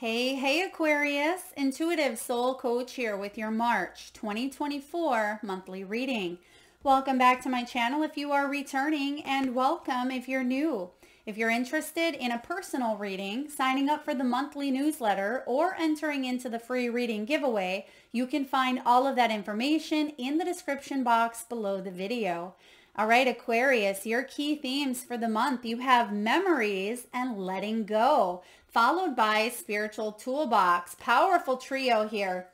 Hey Aquarius, Intuitive Soul Coach here with your March 2024 monthly reading. Welcome back to my channel if you are returning, and welcome if you're new. If you're interested in a personal reading, signing up for the monthly newsletter, or entering into the free reading giveaway, you can find all of that information in the description box below the video. All right, Aquarius, your key themes for the month. You have memories and letting go, followed by spiritual toolbox. Powerful trio here.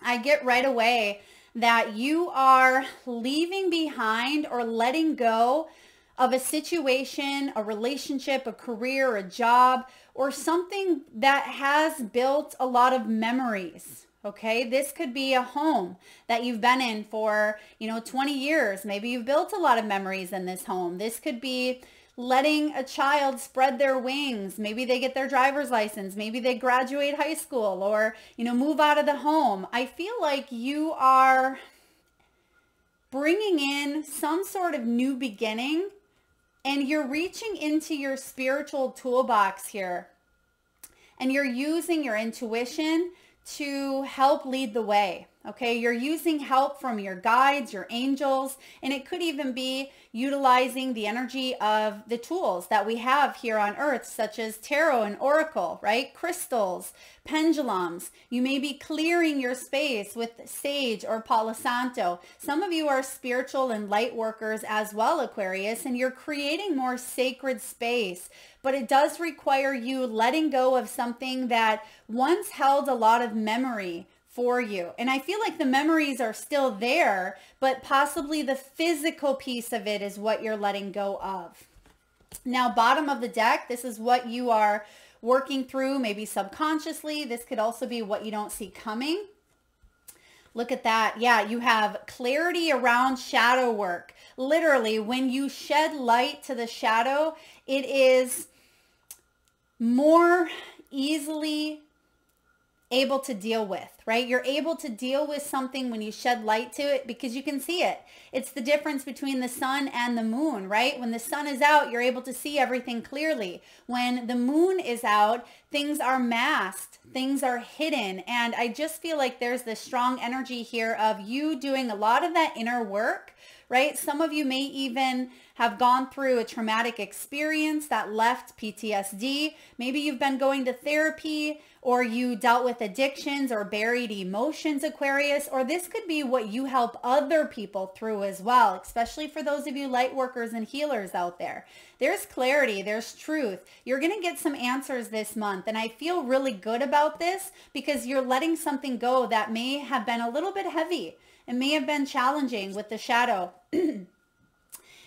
I get right away that you are leaving behind or letting go of a situation, a relationship, a career, a job, or something that has built a lot of memories. Okay, this could be a home that you've been in for, 20 years. Maybe you've built a lot of memories in this home. This could be letting a child spread their wings. Maybe they get their driver's license. Maybe they graduate high school or, move out of the home. I feel like you are bringing in some sort of new beginning, and you're reaching into your spiritual toolbox here, and you're using your intuition to help lead the way. Okay, you're using help from your guides, your angels, and it could even be utilizing the energy of the tools that we have here on earth, such as tarot and oracle, right? Crystals, pendulums. You may be clearing your space with sage or Palo Santo. Some of you are spiritual and light workers as well, Aquarius, and you're creating more sacred space. But it does require you letting go of something that once held a lot of memory for you. And I feel like the memories are still there, but possibly the physical piece of it is what you're letting go of. Now, bottom of the deck, this is what you are working through, maybe subconsciously. This could also be what you don't see coming. Look at that. Yeah, you have clarity around shadow work. Literally, when you shed light to the shadow, it is more easily able to deal with, right? You're able to deal with something when you shed light to it because you can see it. It's the difference between the sun and the moon, right? When the sun is out, you're able to see everything clearly. When the moon is out, things are masked, things are hidden. And I just feel like there's this strong energy here of you doing a lot of that inner work, right? Some of you may even have gone through a traumatic experience that left PTSD. Maybe you've been going to therapy, or you dealt with addictions or buried emotions, Aquarius, or this could be what you help other people through as well, especially for those of you light workers and healers out there. There's clarity, there's truth. You're going to get some answers this month, and I feel really good about this because you're letting something go that may have been a little bit heavy and may have been challenging with the shadow.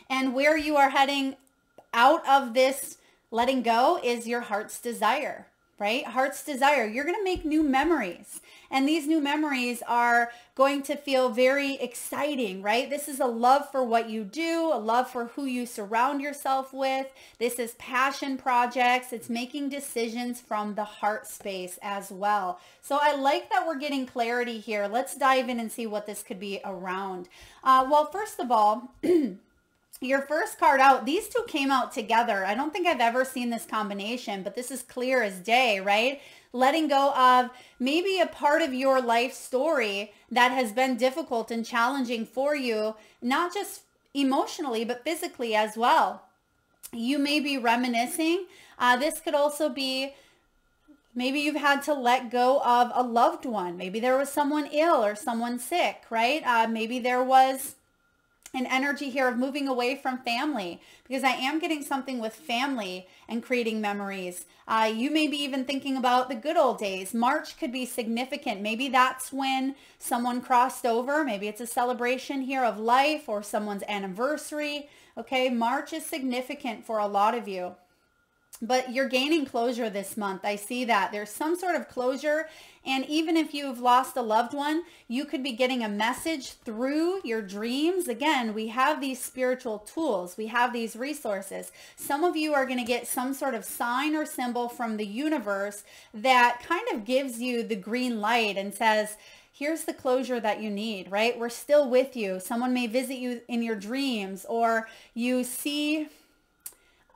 And where you are heading out of this letting go is your heart's desire, right? Heart's desire. You're going to make new memories, and these new memories are going to feel very exciting, right? This is a love for what you do, a love for who you surround yourself with. This is passion projects. It's making decisions from the heart space as well. So I like that we're getting clarity here. Let's dive in and see what this could be around. Well, first of all, your first card out, these two came out together. I don't think I've ever seen this combination, but this is clear as day, right? Letting go of maybe a part of your life story that has been difficult and challenging for you, not just emotionally, but physically as well. You may be reminiscing. This could also be maybe you've had to let go of a loved one. Maybe there was someone ill or someone sick, right? Maybe there was an energy here of moving away from family, because I am getting something with family and creating memories. You may be even thinking about the good old days. March could be significant. Maybe that's when someone crossed over. Maybe it's a celebration here of life or someone's anniversary. Okay, March is significant for a lot of you. But you're gaining closure this month. I see that. There's some sort of closure. And even if you've lost a loved one, you could be getting a message through your dreams. Again, we have these spiritual tools. We have these resources. Some of you are going to get some sort of sign or symbol from the universe that kind of gives you the green light and says, here's the closure that you need, right? We're still with you. Someone may visit you in your dreams, or you see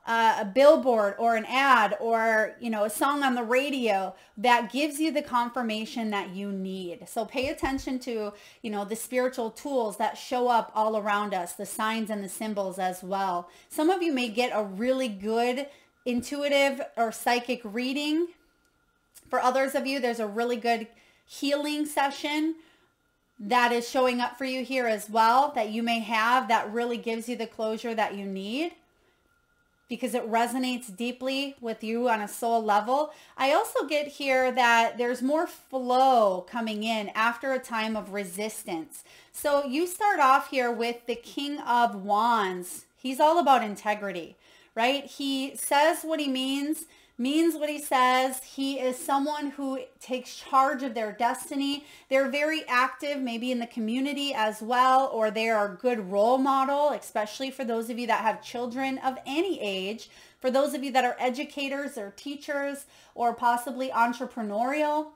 a billboard or an ad or, you know, a song on the radio that gives you the confirmation that you need. So pay attention to, you know, the spiritual tools that show up all around us, the signs and the symbols as well. Some of you may get a really good intuitive or psychic reading. For others of you, there's a really good healing session that is showing up for you here as well that you may have that really gives you the closure that you need, because it resonates deeply with you on a soul level. I also get here that there's more flow coming in after a time of resistance. So you start off here with the King of Wands. He's all about integrity, right? He says what he means what he says. He is someone who takes charge of their destiny. They're very active, maybe in the community as well, or they are a good role model, especially for those of you that have children of any age. For those of you that are educators or teachers or possibly entrepreneurial,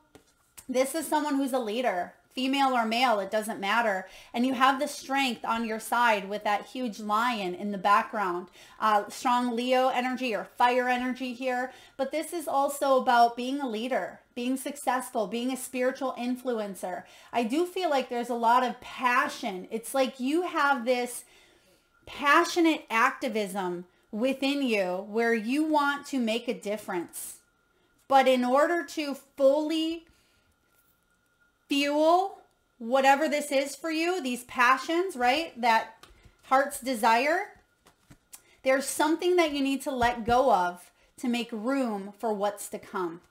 this is someone who's a leader. Female or male, it doesn't matter. And you have the strength on your side with that huge lion in the background. Strong Leo energy or fire energy here. But this is also about being a leader, being successful, being a spiritual influencer. I do feel like there's a lot of passion. It's like you have this passionate activism within you where you want to make a difference. But in order to fully fuel whatever this is for you, these passions, right? That heart's desire, there's something that you need to let go of to make room for what's to come.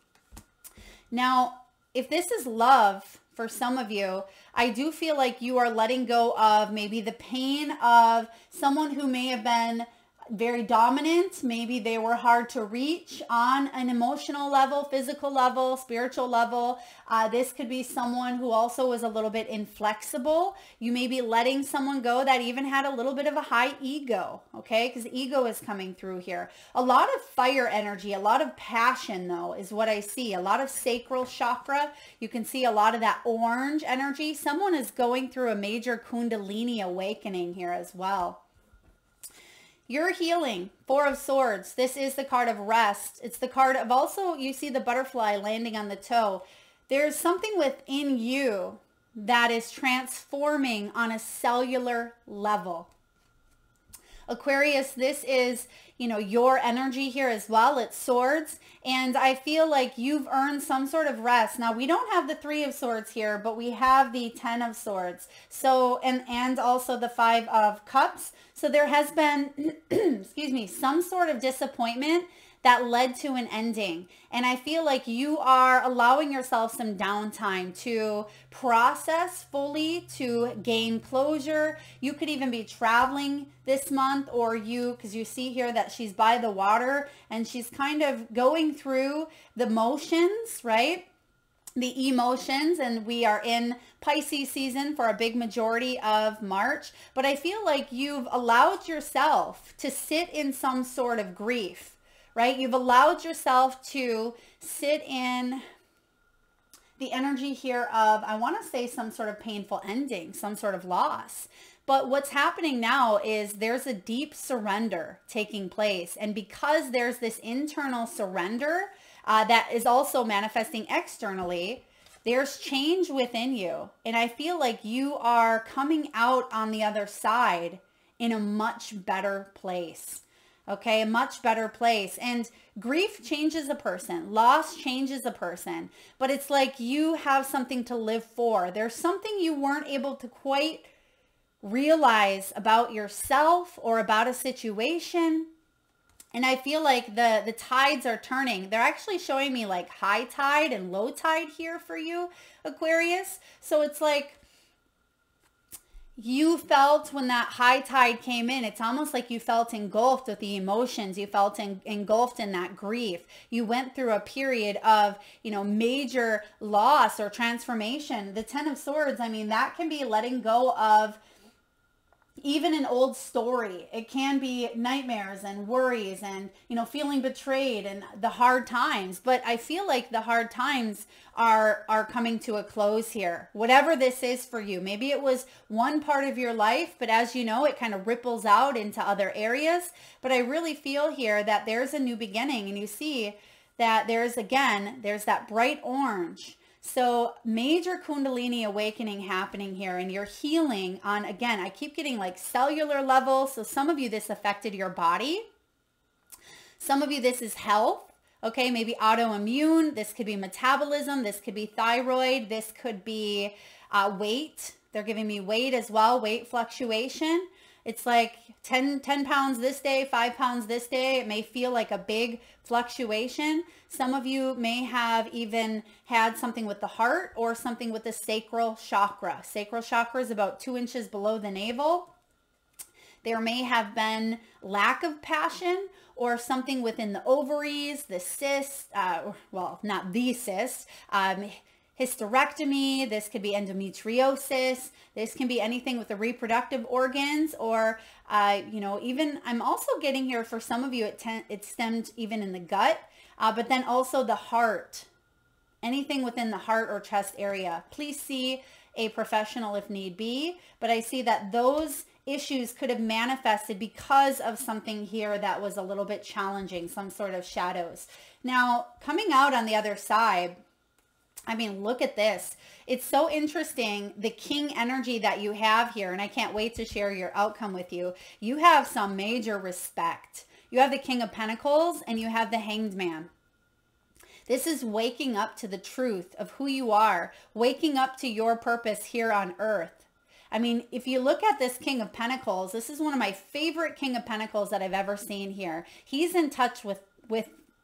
Now, if this is love for some of you, I do feel like you are letting go of maybe the pain of someone who may have been very dominant. Maybe they were hard to reach on an emotional level, physical level, spiritual level. This could be someone who also was a little bit inflexible. You may be letting someone go that even had a little bit of a high ego, okay? Because ego is coming through here. A lot of fire energy, a lot of passion though is what I see. A lot of sacral chakra. You can see a lot of that orange energy. Someone is going through a major Kundalini awakening here as well. You're healing. Four of Swords. This is the card of rest. It's the card of also, you see the butterfly landing on the toe. There's something within you that is transforming on a cellular level. Aquarius, this is, you know, your energy here as well. It's swords. And I feel like you've earned some sort of rest. Now, we don't have the Three of Swords here, but we have the Ten of Swords. So, and also the Five of Cups. So there has been, excuse me, some sort of disappointment that led to an ending. And I feel like you are allowing yourself some downtime to process fully, to gain closure. You could even be traveling this month, or because you see here that she's by the water and she's kind of going through the motions, right? The emotions, and we are in Pisces season for a big majority of March. But I feel like you've allowed yourself to sit in some sort of grief, right? You've allowed yourself to sit in the energy here of, I want to say, some sort of painful ending, some sort of loss. But what's happening now is there's a deep surrender taking place. And because there's this internal surrender that is also manifesting externally, there's change within you. And I feel like you are coming out on the other side in a much better place. Okay, a much better place. And grief changes a person. Loss changes a person. But it's like you have something to live for. There's something you weren't able to quite realize about yourself or about a situation. And I feel like the tides are turning. They're actually showing me like high tide and low tide here for you, Aquarius. So it's like you felt when that high tide came in, it's almost like you felt engulfed with the emotions. You felt engulfed in that grief. You went through a period of, you know, major loss or transformation. The Ten of Swords, I mean, that can be letting go of even an old story. It can be nightmares and worries and, feeling betrayed and the hard times. But I feel like the hard times are coming to a close here. Whatever this is for you. Maybe it was one part of your life, but as you know, it kind of ripples out into other areas. But I really feel here that there's a new beginning, and you see that there's that bright orange. So major Kundalini awakening happening here, and you're healing on, again, I keep getting like cellular level. So some of you, this affected your body. Some of you, this is health. Okay, maybe autoimmune. This could be metabolism. This could be thyroid. This could be weight. They're giving me weight as well, weight fluctuation. It's like 10 pounds this day, 5 pounds this day. It may feel like a big fluctuation. Some of you may have even had something with the heart or something with the sacral chakra. Sacral chakra is about 2 inches below the navel. There may have been lack of passion or something within the ovaries, the cyst, well, not the cyst, hysterectomy. This could be endometriosis. This can be anything with the reproductive organs, or, even I'm also getting here for some of you, it stemmed even in the gut, but then also the heart, anything within the heart or chest area. Please see a professional if need be, but I see that those issues could have manifested because of something here that was a little bit challenging, some sort of shadows. Now, coming out on the other side, I mean, look at this. It's so interesting, the king energy that you have here, and I can't wait to share your outcome with you. You have some major respect. You have the King of Pentacles and you have the Hanged Man. This is waking up to the truth of who you are, waking up to your purpose here on earth. I mean, if you look at this King of Pentacles, this is one of my favorite King of Pentacles that I've ever seen here. He's in touch with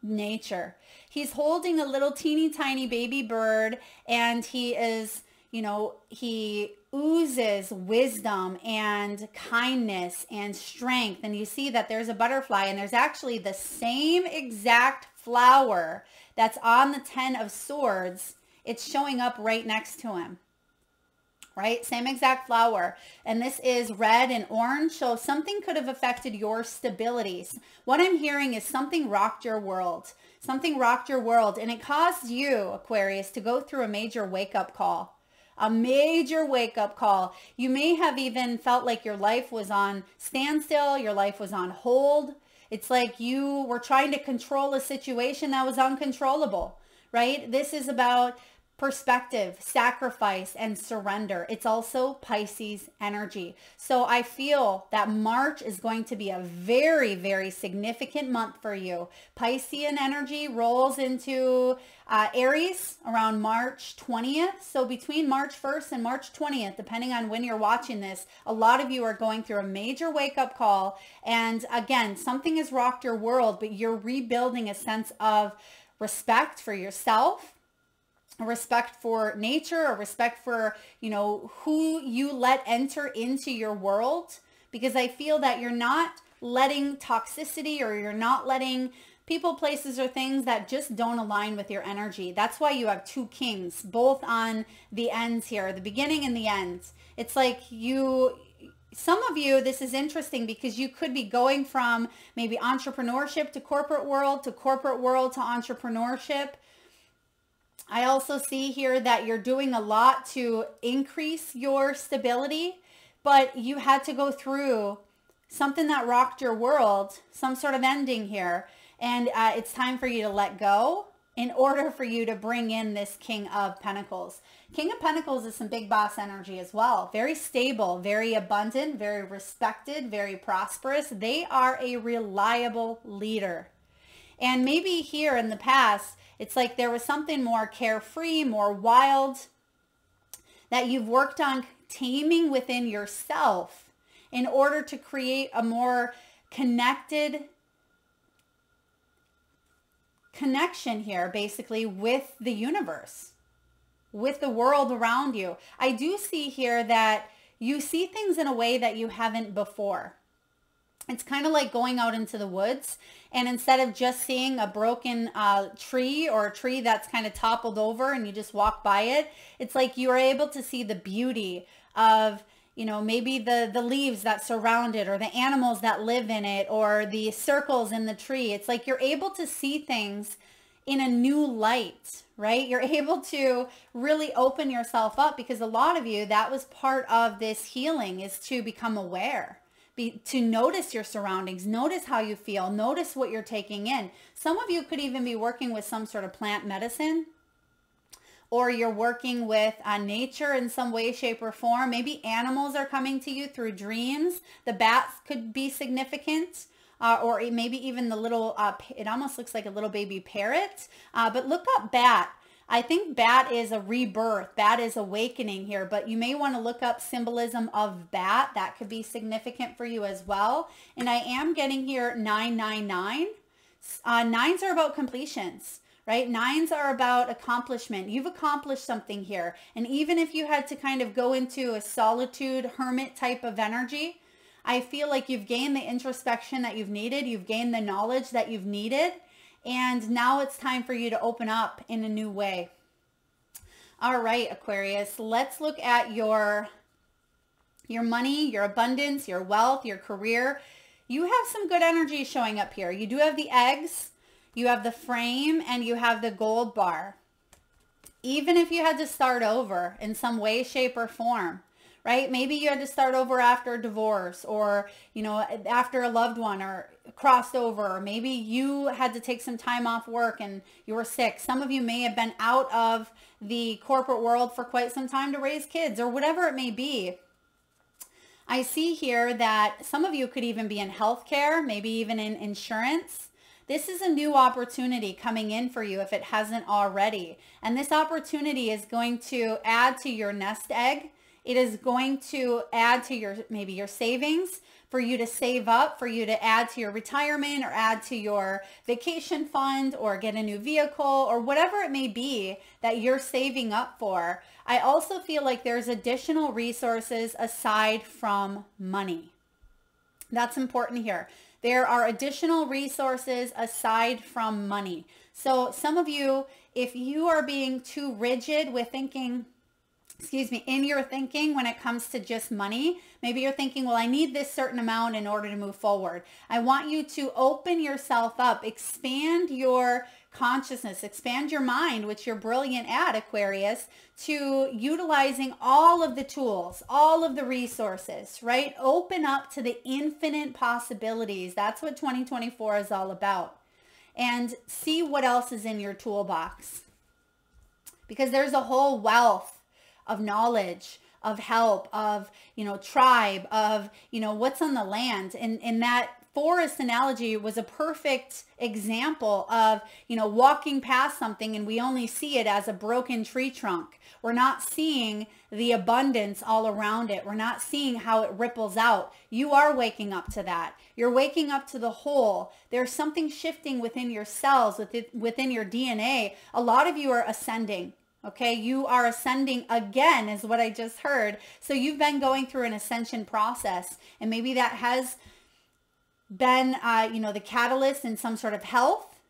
nature. He's holding a little teeny tiny baby bird, and he is, he oozes wisdom and kindness and strength. And you see that there's a butterfly, and there's actually the same exact flower that's on the 10 of Swords. It's showing up right next to him. Right? Same exact flower. And this is red and orange. So something could have affected your stability. What I'm hearing is something rocked your world. Something rocked your world. And it caused you, Aquarius, to go through a major wake-up call. A major wake-up call. You may have even felt like your life was on standstill. Your life was on hold. It's like you were trying to control a situation that was uncontrollable. Right? This is about perspective, sacrifice, and surrender. It's also Pisces energy. So I feel that March is going to be a very, very significant month for you. Piscean energy rolls into Aries around March 20th. So between March 1st and March 20th, depending on when you're watching this, a lot of you are going through a major wake-up call. And again, something has rocked your world, but you're rebuilding a sense of respect for yourself, a respect for nature, a respect for, who you let enter into your world, because I feel that you're not letting toxicity, or you're not letting people, places, or things that just don't align with your energy. That's why you have 2 kings, both on the ends here, the beginning and the end. It's like some of you, this is interesting because you could be going from maybe entrepreneurship to corporate world to entrepreneurship. I also see here that you're doing a lot to increase your stability, but you had to go through something that rocked your world, some sort of ending here. And it's time for you to let go in order for you to bring in this King of Pentacles. King of Pentacles is some big boss energy as well. Very stable, very abundant, very respected, very prosperous. They are a reliable leader. And maybe here in the past, it's like there was something more carefree, more wild that you've worked on taming within yourself in order to create a more connected connection here, basically, with the universe, with the world around you. I do see here that you see things in a way that you haven't before. It's kind of like going out into the woods, and instead of just seeing a broken tree, or a tree that's kind of toppled over and you just walk by it, it's like you are able to see the beauty of, you know, maybe the leaves that surround it, or the animals that live in it, or the circles in the tree. It's like you're able to see things in a new light, right? You're able to really open yourself up, because a lot of you, that was part of this healing, is to become aware, to notice your surroundings, notice how you feel, notice what you're taking in. Some of you could even be working with some sort of plant medicine, or you're working with nature in some way, shape, or form. Maybe animals are coming to you through dreams. The bats could be significant, or maybe even the little, it almost looks like a little baby parrot. But look up bat. I think bat is a rebirth. Bat is awakening here, but you may want to look up symbolism of bat. That could be significant for you as well. And I am getting here 999. Nines are about completions, right? Nines are about accomplishment. You've accomplished something here. And even if you had to kind of go into a solitude, hermit type of energy, I feel like you've gained the introspection that you've needed. You've gained the knowledge that you've needed. And now it's time for you to open up in a new way. All right, Aquarius, let's look at your money, your abundance, your wealth, your career. You have some good energy showing up here. You do have the eggs, you have the frame, and you have the gold bar. Even if you had to start over in some way, shape, or form, right? Maybe you had to start over after a divorce, or, you know, after a loved one, or crossed over, or maybe you had to take some time off work and you were sick. Some of you may have been out of the corporate world for quite some time to raise kids, or whatever it may be. I see here that some of you could even be in healthcare, maybe even in insurance. This is a new opportunity coming in for you if it hasn't already. And this opportunity is going to add to your nest egg. It is going to add to maybe your savings, for you to save up, for you to add to your retirement, or add to your vacation fund, or get a new vehicle, or whatever it may be that you're saving up for. I also feel like there's additional resources aside from money. That's important here. There are additional resources aside from money. So some of you, if you are being too rigid with thinking, in your thinking when it comes to just money, maybe you're thinking, well, I need this certain amount in order to move forward. I want you to open yourself up, expand your consciousness, expand your mind, which you're brilliant at, Aquarius, to utilizing all of the tools, all of the resources, right? Open up to the infinite possibilities. That's what 2024 is all about. And see what else is in your toolbox, because there's a whole wealth of knowledge, of help, of, you know, tribe, of, you know, what's on the land. And that forest analogy was a perfect example of, you know, walking past something and we only see it as a broken tree trunk. We're not seeing the abundance all around it. We're not seeing how it ripples out. You are waking up to that. You're waking up to the whole. There's something shifting within your cells, within your DNA. A lot of you are ascending. Okay, you are ascending again, is what I just heard. So you've been going through an ascension process, and maybe that has been, you know, the catalyst in some sort of health,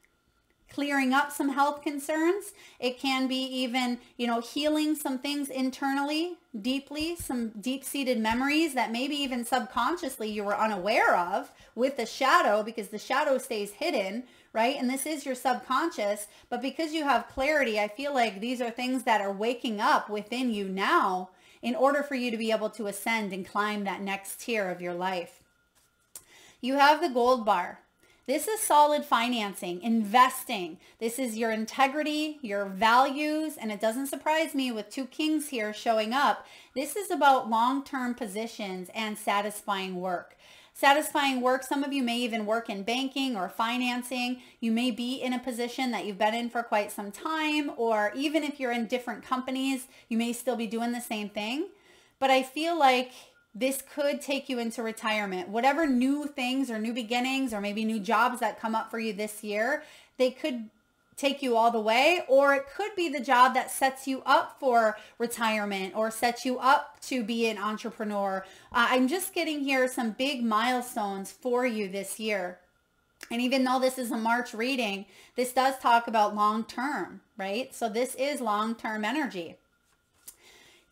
clearing up some health concerns. It can be even, you know, healing some things internally, deeply, some deep-seated memories that maybe even subconsciously you were unaware of with the shadow, because the shadow stays hidden, right? And this is your subconscious, but because you have clarity, I feel like these are things that are waking up within you now in order for you to be able to ascend and climb that next tier of your life. You have the gold bar. This is solid financing, investing. This is your integrity, your values, and it doesn't surprise me with two kings here showing up. This is about long-term positions and satisfying work. Satisfying work, some of you may even work in banking or financing. You may be in a position that you've been in for quite some time, or even if you're in different companies, you may still be doing the same thing. But I feel like this could take you into retirement. Whatever new things or new beginnings or maybe new jobs that come up for you this year, they could take you all the way, or it could be the job that sets you up for retirement or sets you up to be an entrepreneur. I'm just getting here some big milestones for you this year. And even though this is a March reading, this does talk about long-term, right? So this is long-term energy.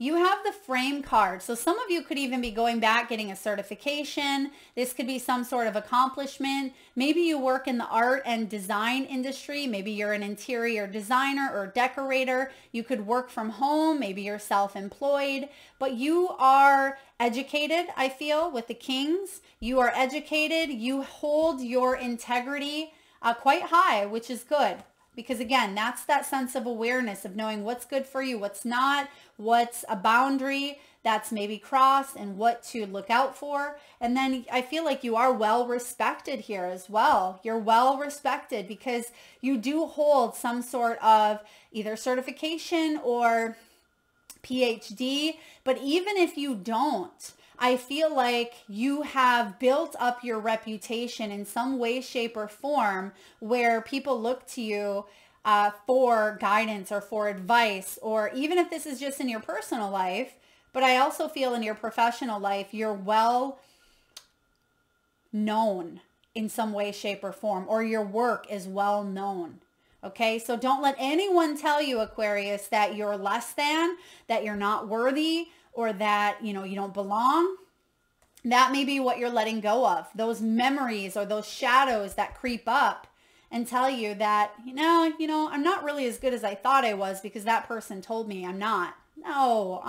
You have the frame card. So some of you could even be going back, getting a certification. This could be some sort of accomplishment. Maybe you work in the art and design industry. Maybe you're an interior designer or decorator. You could work from home. Maybe you're self-employed, but you are educated, I feel, with the Kings. You are educated. You hold your integrity quite high, which is good. Because again, that's that sense of awareness of knowing what's good for you, what's not, what's a boundary that's maybe crossed, and what to look out for. And then I feel like you are well respected here as well. You're well respected because you do hold some sort of either certification or PhD. But even if you don't, I feel like you have built up your reputation in some way, shape, or form where people look to you for guidance or for advice, or even if this is just in your personal life. But I also feel in your professional life, you're well known in some way, shape, or form, or your work is well known. Okay, so don't let anyone tell you, Aquarius, that you're less than, that you're not worthy, or that, you don't belong. That may be what you're letting go of. Those memories or those shadows that creep up and tell you that, I'm not really as good as I thought I was because that person told me I'm not. No,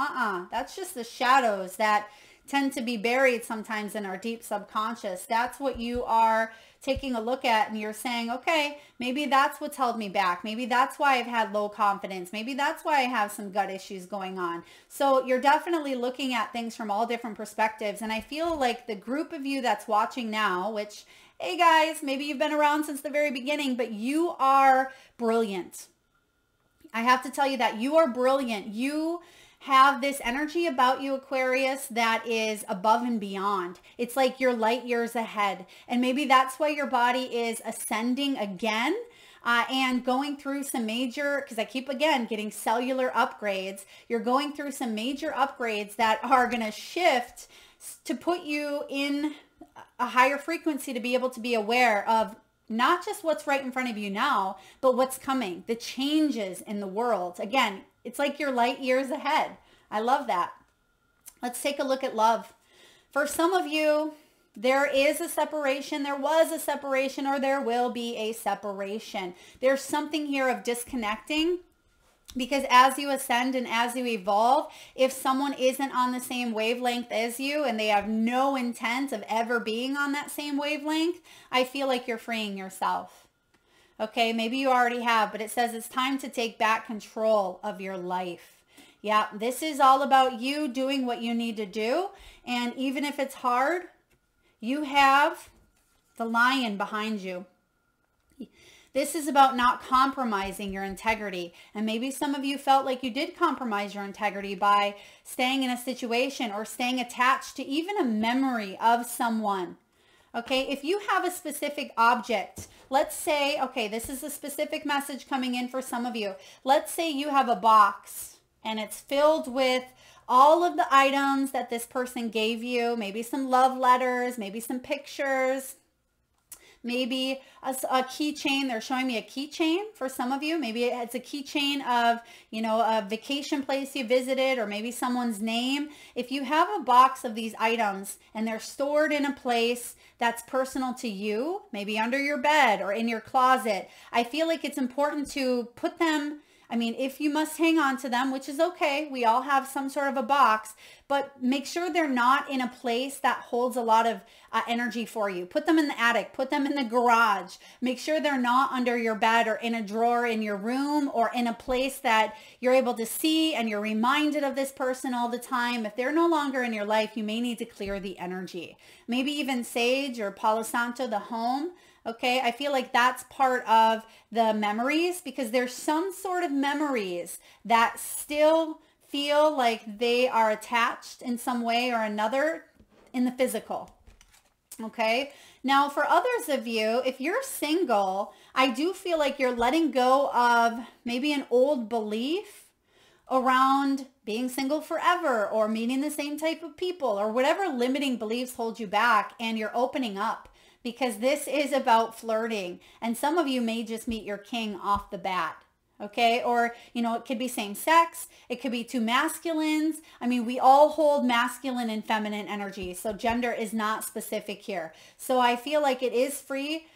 That's just the shadows that tend to be buried sometimes in our deep subconscious. That's what you are taking a look at, and you're saying, okay, maybe that's what's held me back. Maybe that's why I've had low confidence. Maybe that's why I have some gut issues going on. So you're definitely looking at things from all different perspectives. And I feel like the group of you that's watching now, which, hey guys, maybe you've been around since the very beginning, but you are brilliant. I have to tell you that you are brilliant. You have this energy about you, Aquarius, that is above and beyond. It's like you're light years ahead. And maybe that's why your body is ascending again and going through some major, because I keep again getting cellular upgrades. You're going through some major upgrades that are going to shift to put you in a higher frequency to be able to be aware of not just what's right in front of you now, but what's coming, the changes in the world. Again, it's like you're light years ahead. I love that. Let's take a look at love. For some of you, there is a separation, there was a separation, or there will be a separation. There's something here of disconnecting, because as you ascend and as you evolve, if someone isn't on the same wavelength as you and they have no intent of ever being on that same wavelength, I feel like you're freeing yourself. Okay, maybe you already have, but it says it's time to take back control of your life. Yeah, this is all about you doing what you need to do. And even if it's hard, you have the lion behind you. This is about not compromising your integrity. And maybe some of you felt like you did compromise your integrity by staying in a situation or staying attached to even a memory of someone. Okay, if you have a specific object, let's say, okay, this is a specific message coming in for some of you. Let's say you have a box and it's filled with all of the items that this person gave you, maybe some love letters, maybe some pictures, maybe a keychain. They're showing me a keychain for some of you. Maybe it's a keychain of, a vacation place you visited, or maybe someone's name. If you have a box of these items and they're stored in a place that's personal to you, maybe under your bed or in your closet, I feel like it's important to put them, if you must hang on to them, which is okay. We all have some sort of a box, but make sure they're not in a place that holds a lot of energy for you. Put them in the attic, put them in the garage. Make sure they're not under your bed or in a drawer in your room or in a place that you're able to see and you're reminded of this person all the time. If they're no longer in your life, you may need to clear the energy. Maybe even sage or Palo Santo, the home. Okay, I feel like that's part of the memories, because there's some sort of memories that still feel like they are attached in some way or another in the physical. Okay, now for others of you, if you're single, I do feel like you're letting go of maybe an old belief around being single forever or meeting the same type of people or whatever limiting beliefs hold you back, and you're opening up. Because this is about flirting. And some of you may just meet your king off the bat. Okay, or, it could be same sex. It could be two masculines. I mean, we all hold masculine and feminine energy. So gender is not specific here. So I feel like it is free.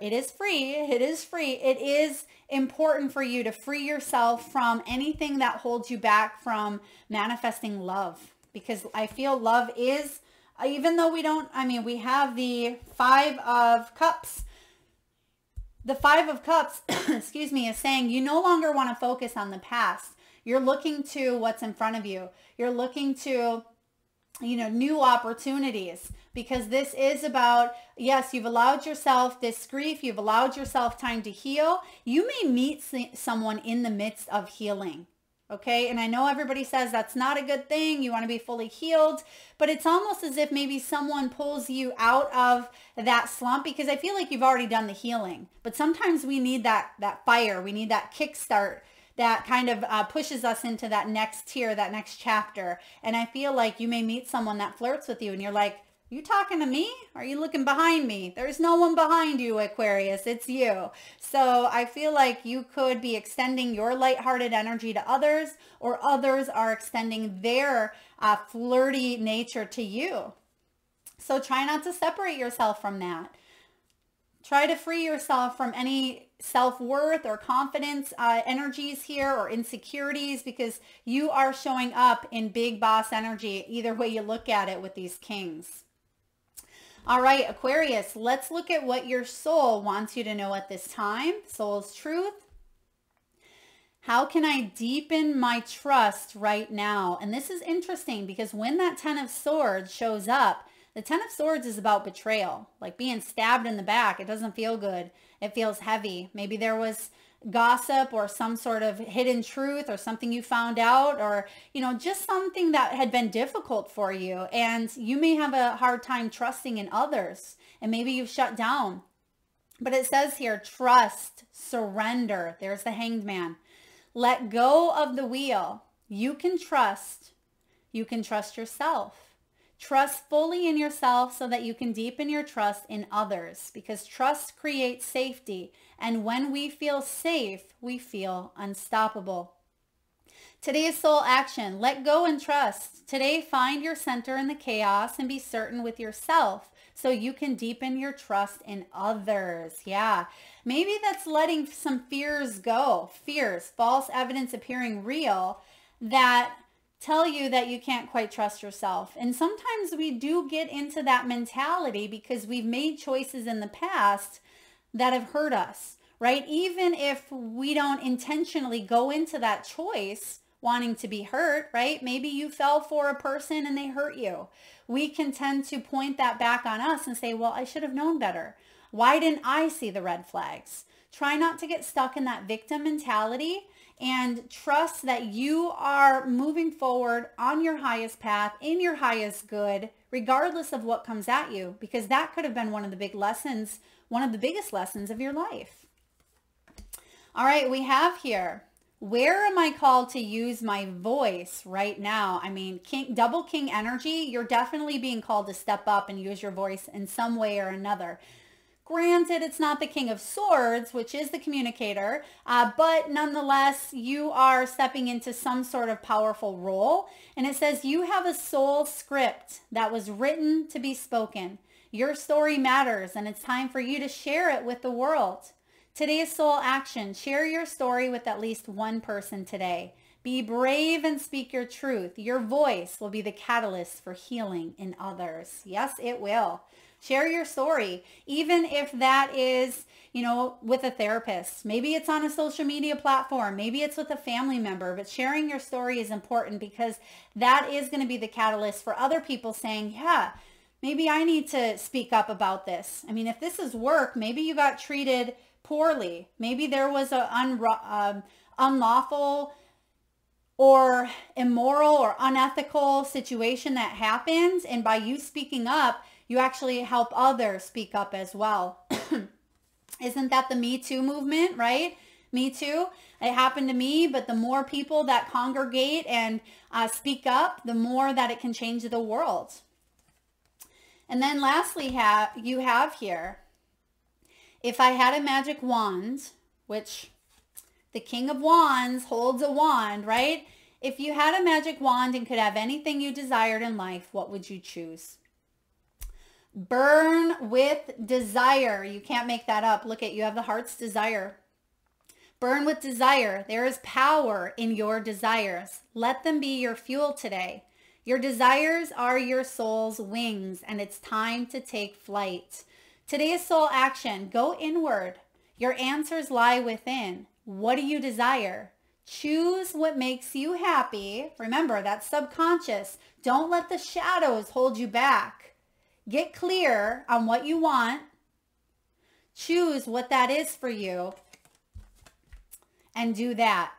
It is free. It is free. It is important for you to free yourself from anything that holds you back from manifesting love. Because I feel love is, even though we have the Five of Cups. The Five of Cups, excuse me, is saying you no longer want to focus on the past. You're looking to what's in front of you. You're looking to, new opportunities, because this is about, yes, you've allowed yourself this grief. You've allowed yourself time to heal. You may meet someone in the midst of healing. Okay. And I know everybody says that's not a good thing. You want to be fully healed, but it's almost as if maybe someone pulls you out of that slump, because I feel like you've already done the healing, but sometimes we need that fire. We need that kickstart that kind of pushes us into that next tier, that next chapter. And I feel like you may meet someone that flirts with you and you're like, you talking to me? Are you looking behind me? There's no one behind you, Aquarius. It's you. So I feel like you could be extending your lighthearted energy to others, or others are extending their flirty nature to you. So try not to separate yourself from that. Try to free yourself from any self-worth or confidence energies here, or insecurities, because you are showing up in big boss energy either way you look at it with these kings. All right, Aquarius, let's look at what your soul wants you to know at this time. Soul's truth. How can I deepen my trust right now? And this is interesting because when that Ten of Swords shows up, the Ten of Swords is about betrayal, like being stabbed in the back. It doesn't feel good. It feels heavy. Maybe there was gossip or some sort of hidden truth or something you found out, or, just something that had been difficult for you. And you may have a hard time trusting in others, and maybe you've shut down. But it says here, trust, surrender. There's the Hanged Man. Let go of the wheel. You can trust. You can trust yourself. Trust fully in yourself so that you can deepen your trust in others, because trust creates safety. And when we feel safe, we feel unstoppable. Today's soul action, let go and trust. Today, find your center in the chaos and be certain with yourself so you can deepen your trust in others. Yeah, maybe that's letting some fears go. Fears, false evidence appearing real, that tell you that you can't quite trust yourself. And sometimes we do get into that mentality because we've made choices in the past that have hurt us, right? Even if we don't intentionally go into that choice wanting to be hurt, right? Maybe you fell for a person and they hurt you. We can tend to point that back on us and say, well, I should have known better. Why didn't I see the red flags? Try not to get stuck in that victim mentality, and trust that you are moving forward on your highest path, in your highest good, regardless of what comes at you, because that could have been one of the big lessons, one of the biggest lessons of your life. All right, we have here, where am I called to use my voice right now? I mean, double king energy, you're definitely being called to step up and use your voice in some way or another. Granted, it's not the King of Swords, which is the communicator, but nonetheless, you are stepping into some sort of powerful role. And it says you have a soul script that was written to be spoken. Your story matters, and it's time for you to share it with the world. Today's soul action, share your story with at least one person today. Be brave and speak your truth. Your voice will be the catalyst for healing in others. Yes, it will. Share your story, even if that is, with a therapist. Maybe it's on a social media platform. Maybe it's with a family member, but sharing your story is important because that is going to be the catalyst for other people saying, yeah, maybe I need to speak up about this. I mean, if this is work, maybe you got treated poorly. Maybe there was an unlawful or immoral or unethical situation that happened. And by you speaking up, you actually help others speak up as well. Isn't that the Me Too movement, right? Me Too. It happened to me, but the more people that congregate and speak up, the more that it can change the world. And then lastly, you have here, if I had a magic wand, which The King of Wands holds a wand, right? If you had a magic wand and could have anything you desired in life, what would you choose? Burn with desire. You can't make that up. Look at, you have the heart's desire. Burn with desire. There is power in your desires. Let them be your fuel today. Your desires are your soul's wings, and it's time to take flight. Today's soul action. Go inward. Your answers lie within. What do you desire? Choose what makes you happy. Remember, that's subconscious. Don't let the shadows hold you back. Get clear on what you want. Choose what that is for you and do that.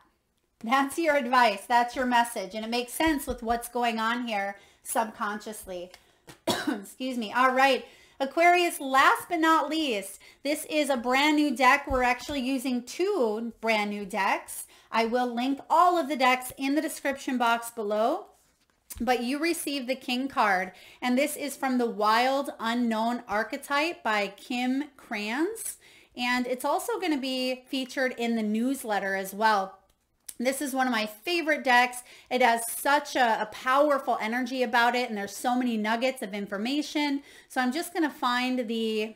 That's your advice. That's your message. And it makes sense with what's going on here subconsciously. Excuse me. All right. Aquarius, last but not least, this is a brand new deck. We're actually using 2 brand new decks. I will link all of the decks in the description box below. But you received the King card. And this is from the Wild Unknown Archetype by Kim Kranz. And it's also going to be featured in the newsletter as well. This is one of my favorite decks. It has such a powerful energy about it, and there's so many nuggets of information. So I'm just going to find the,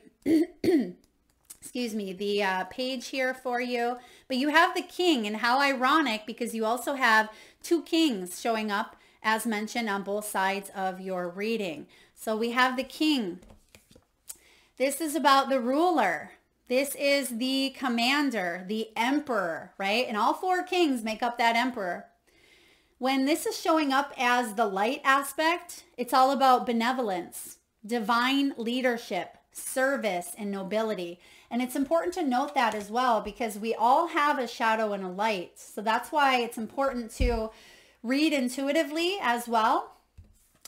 excuse me, the page here for you. But you have the King, and how ironic, because you also have 2 kings showing up, as mentioned, on both sides of your reading. So we have the King. This is about the ruler. This is the commander, the emperor, right? And all 4 kings make up that emperor. When this is showing up as the light aspect, it's all about benevolence, divine leadership, service, and nobility. And it's important to note that as well, because we all have a shadow and a light. So that's why it's important to read intuitively as well,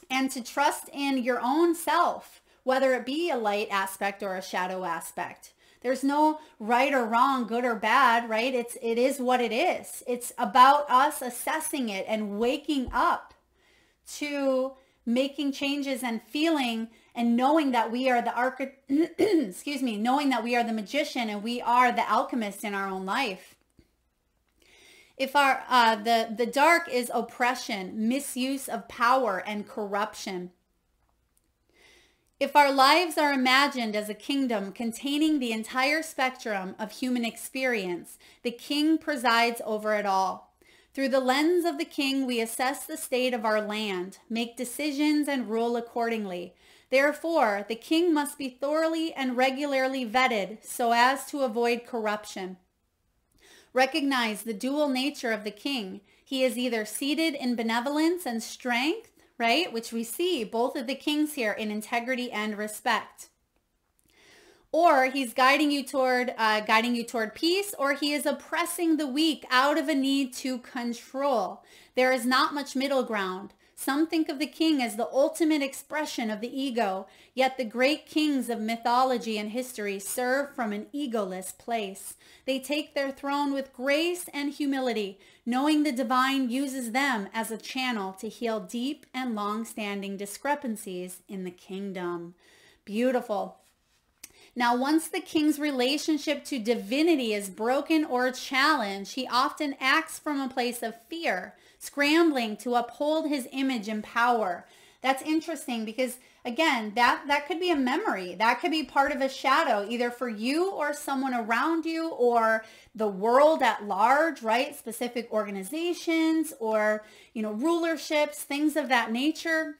and to trust in your own self, whether it be a light aspect or a shadow aspect. There's no right or wrong, good or bad, right? It is what it is. It's about us assessing it and waking up to making changes and feeling and knowing that we are the excuse me, knowing that we are the magician and we are the alchemist in our own life. If our the dark is oppression, misuse of power, and corruption. If our lives are imagined as a kingdom containing the entire spectrum of human experience, the King presides over it all. Through the lens of the King, we assess the state of our land, make decisions, and rule accordingly. Therefore, the King must be thoroughly and regularly vetted so as to avoid corruption. Recognize the dual nature of the King. He is either seated in benevolence and strength, right? Which we see both of the kings here in integrity and respect. Or he's guiding you toward peace, or he is oppressing the weak out of a need to control. There is not much middle ground. Some think of the king as the ultimate expression of the ego, yet the great kings of mythology and history serve from an egoless place. They take their throne with grace and humility, knowing the divine uses them as a channel to heal deep and long-standing discrepancies in the kingdom. Beautiful. Now, once the king's relationship to divinity is broken or challenged, he often acts from a place of fear, scrambling to uphold his image and power. That's interesting because, again, that could be a memory. That could be part of a shadow, either for you or someone around you or the world at large, right? Specific organizations or, rulerships, things of that nature.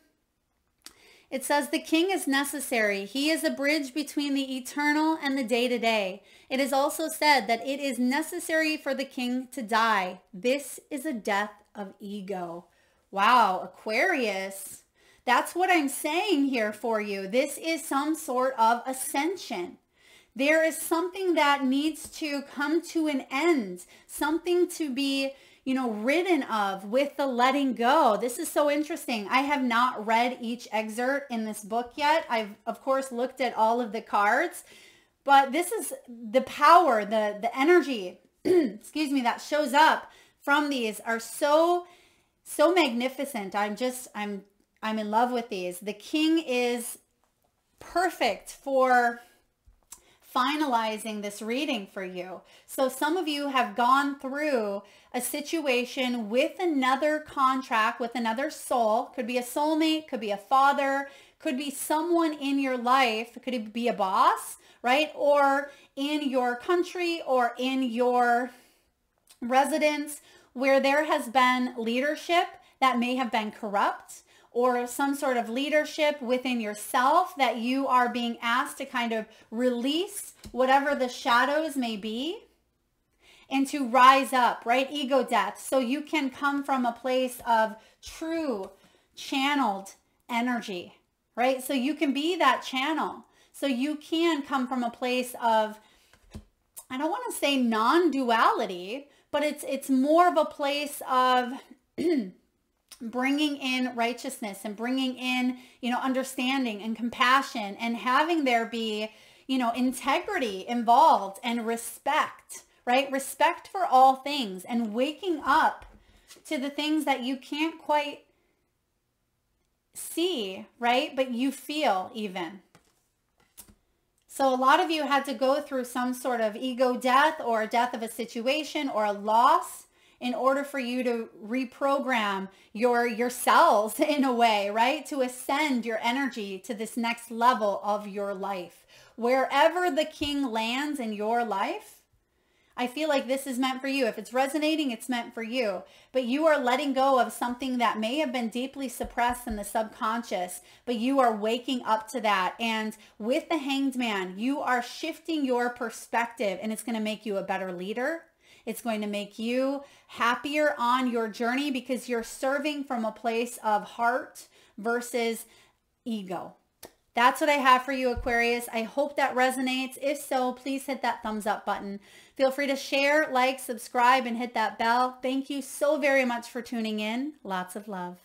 It says the king is necessary. He is a bridge between the eternal and the day-to-day. It is also said that it is necessary for the king to die. This is a death of ego. Wow, Aquarius. That's what I'm saying here for you. This is some sort of ascension. There is something that needs to come to an end, something to be ridden of with the letting go. This is so interesting. I have not read each excerpt in this book yet. I've, of course, looked at all of the cards, but this is the power, the energy, excuse me, that shows up from these are so magnificent. I'm in love with these. The king is perfect for finalizing this reading for you. So some of you have gone through a situation with another contract, with another soul. Could be a soulmate, could be a father, could be someone in your life. Could it be a boss, right? Or in your country or in your residence where there has been leadership that may have been corrupt, or some sort of leadership within yourself that you are being asked to kind of release whatever the shadows may be and to rise up, right? Ego death. So you can come from a place of true channeled energy, right? So you can be that channel. So you can come from a place of, I don't want to say non-duality, but it's more of a place of bringing in righteousness and bringing in, understanding and compassion, and having there be, integrity involved and respect, right? Respect for all things, and waking up to the things that you can't quite see, right? But you feel even. So a lot of you had to go through some sort of ego death or a death of a situation or a loss in order for you to reprogram your cells in a way, right? To ascend your energy to this next level of your life. Wherever the king lands in your life, I feel like this is meant for you. If it's resonating, it's meant for you. But you are letting go of something that may have been deeply suppressed in the subconscious, but you are waking up to that. And with the Hanged Man, you are shifting your perspective, and it's going to make you a better leader. It's going to make you happier on your journey because you're serving from a place of heart versus ego. That's what I have for you, Aquarius. I hope that resonates. If so, please hit that thumbs up button. Feel free to share, like, subscribe, and hit that bell. Thank you so very much for tuning in. Lots of love.